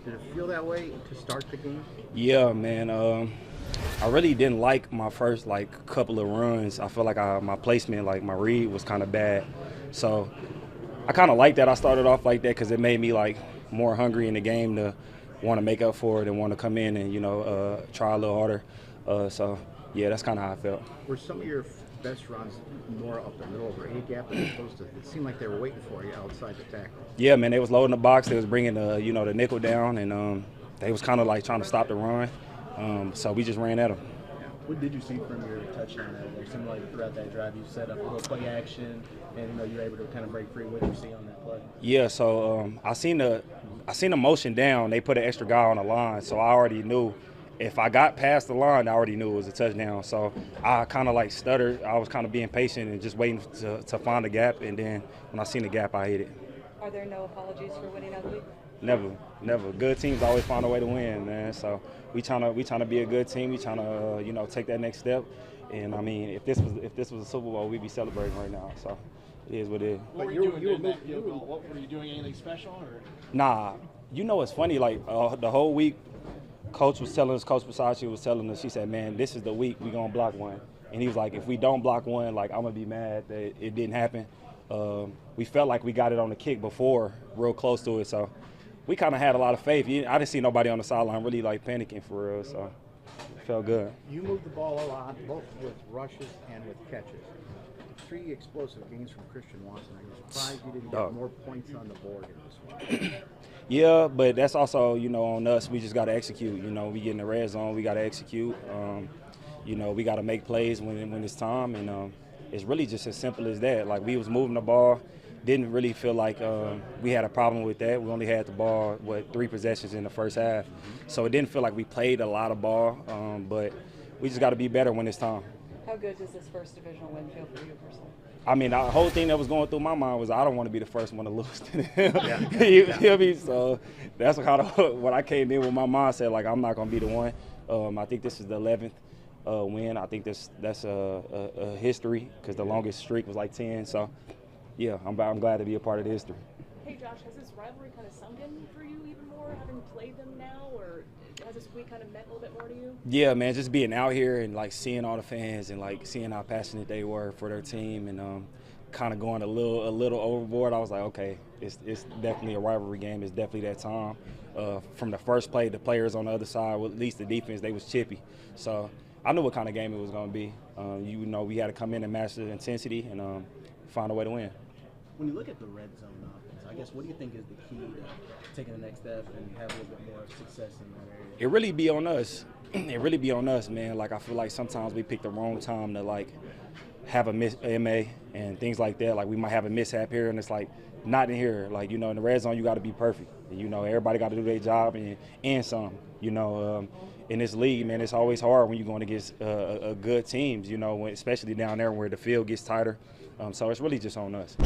Did it feel that way to start the game? Yeah, man. I really didn't like my first couple of runs. I feel like my placement, like my read, was kind of bad. So I kind of like that. I started off like that because it made me more hungry in the game to want to make up for it and want to come in and try a little harder. So yeah, that's kind of how I felt. Were some of your best runs more up the middle of the A gap as opposed to? It seemed like they were waiting for you outside the tackle. Yeah, man, they was loading the box. They was bringing the nickel down, and they was kind of like trying to stop the run. So we just ran at them. What did you see from your touchdown? It seemed like throughout that drive you set up a little play action, and you were able to kind of break free. What did you see on that play? Yeah, so I seen the motion down. They put an extra guy on the line, so I already knew. If I got past the line, I already knew it was a touchdown. So I kind of stuttered. I was kind of being patient and just waiting to find the gap. And then when I seen the gap, I hit it. Are there no apologies for winning that week? Never. Good teams always find a way to win, man. So we trying to be a good team. We trying to take that next step. And I mean, if this was a Super Bowl, we'd be celebrating right now. So it is what it is. What were you doing during that field goal? What were you doing? Anything special or? Nah, it's funny. The whole week, Coach Bisaccia was telling us. She said, "Man, this is the week we gonna block one." And he was like, "If we don't block one, I'm gonna be mad that it didn't happen." We felt like we got it on the kick before, real close to it. So we kind of had a lot of faith. I didn't see nobody on the sideline really panicking for real. So it felt good. You moved the ball a lot, both with rushes and with catches. 3 explosive games from Christian Watson. I'm surprised you didn't get more points on the board in this one. Yeah, but that's also, on us. We just got to execute. We get in the red zone. We got to execute. We got to make plays when it's time. And it's really just as simple as that. We was moving the ball. Didn't really feel like we had a problem with that. We only had the ball, 3 possessions in the first half. So it didn't feel like we played a lot of ball. But we just got to be better when it's time. How good does this first divisional win feel for you personally? I mean, the whole thing that was going through my mind was I don't want to be the first one to lose to them. You feel me? So that's kind of what I came in with my mindset. I'm not going to be the one. I think this is the 11th win. I think that's a history because the longest streak was 10. So, yeah, I'm glad to be a part of the history. Hey, Josh, has this rivalry kind of sunk in for you even more, having played them now, or has this week kind of meant a little bit more to you? Yeah, man, just being out here and seeing all the fans and seeing how passionate they were for their team and kind of going a little overboard. I was like, okay, it's definitely a rivalry game. It's definitely that time. From the first play, the players on the other side, well, at least the defense, they was chippy. So I knew what kind of game it was going to be. We had to come in and match the intensity and find a way to win. When you look at the red zone offense, I guess what do you think is the key to taking the next step and have a little bit more success in that area? It really be on us. It really be on us, man. I feel like sometimes we pick the wrong time to have a MA and things like that. We might have a mishap here, and it's not in here. In the red zone, you got to be perfect. Everybody got to do their job and some. In this league, man, it's always hard when you're going against good teams. Especially down there where the field gets tighter. So it's really just on us.